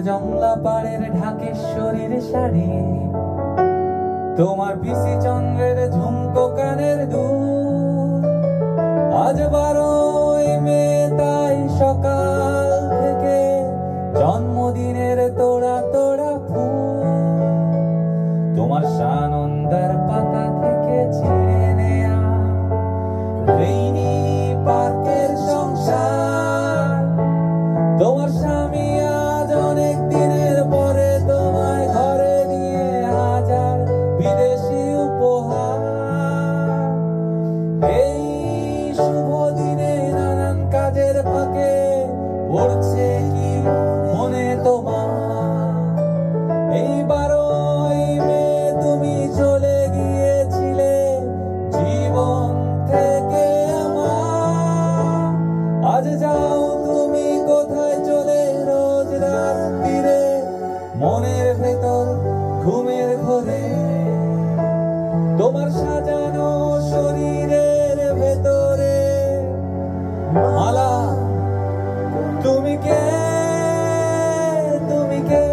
জংলা পাড়ের ঢাকেশ্বরীর শাড়ি, তোমার পিসি চন্দ্রের ঝুমকো কানের দুল। আজ 12ই মে, তাই সকাল থেকে জন্মদিনের তোড়া তোড়া ফুল তোমার সানন্দার পাতা থেকে ছিঁড়ে নেয়া। রেইনি পার্কের সংসার, তোমার স্বামী আজ অনেক দিনের পরে তোমায় ঘরে নিয়ে হাজার বিদেশি উপহার। এই শুভ দিনে নানান কাজের ফাঁকে পড়ছে কি মনে তোমার? এই 12ই মে তুমি চলে গিয়েছিলে জীবন থেকে আমার। আজ যাও তুমি কোথায় চলে রোজ রাত্রিরে মনের ভেতর ঘুমের ঘরে। তোমার সাজানো শরীরের ভেতরে মালা, তুমি কে? তুমি কে?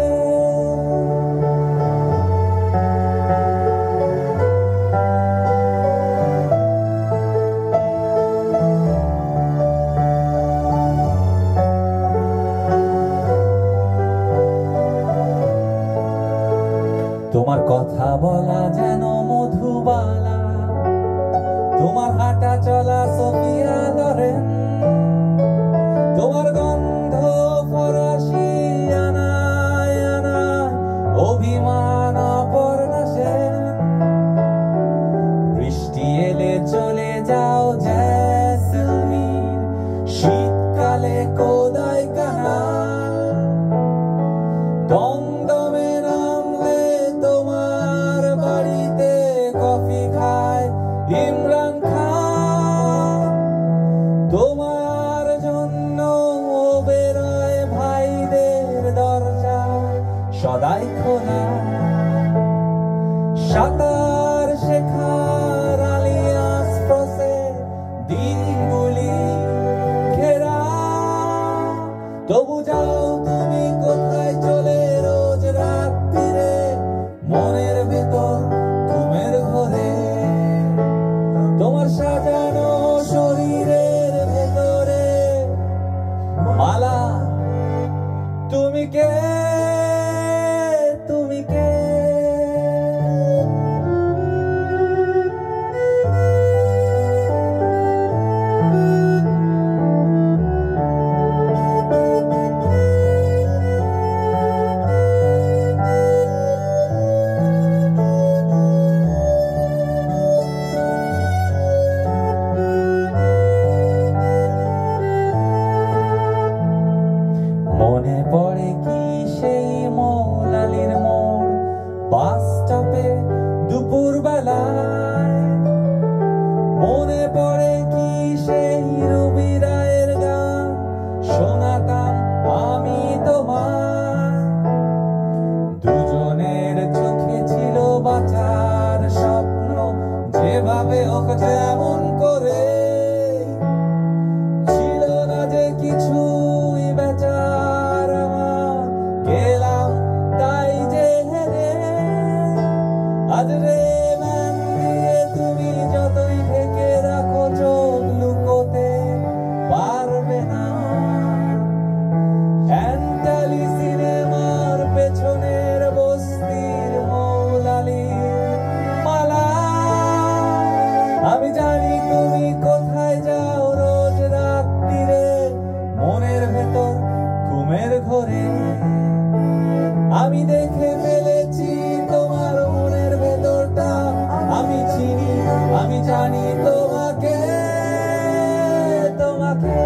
তোমার কথা বলা যেন মধুবালা, তোমার হাঁটা চলা সোফিয়া লরেন, তোমার গন্ধ ফরাসি আনায় আনায় অভিমান অপর্ণা সেন। বৃষ্টি এলে চলে যাও জয়সলমীর, শীতকালে কোদাই কানাল। দমদমে নামলে তোমার বাড়িতে কফি খায় ইমরান খান। তোমার জন্য বেরোয় ভাইদের দরজা সদাই খোলা। সাঁতার শেখার আলিয়াস ক্রসে দিনগুলি ঘেরা। তবু যাও তুমি কোথায় চলে রোজ রাত্রিরে মনের ভেতর ঘুমের ঘরে। তোমার সাজানো শরীরের ভেতরে মালা, তুমি কে? তুমি কে? মনে পড়ে কি সেই মৌলালির মোড় বাস স্টপে দুপুর বেলায়? মনে পড়ে কি সেই রবি রায়ের গান শোনাতাম আমি তোমায়? দুজনের চোখে ছিল বাঁচার স্বপ্ন, যেভাবে হোক যেমন করে। ছিল না যে কিছুই বেচার আমার, গেলাম তাই যে হেরে। আজ রে মান দিয়ে তুমি যতই ঢেকে রাখো চোখ লুকোতে পারবে না। অ্যান্টালি সিনেমার পেছনের বস্তির মৌলালির মালা। আমি জানি তুমি কোথায় যাও রোজ রাত্রিরে মনের ভেতর ঘুমের ঘরে। আমি দেখে ফেলেছি তোমার মনের ভেতরটা, আমি চিনি, আমি জানি তোমাকে, তোমাকে।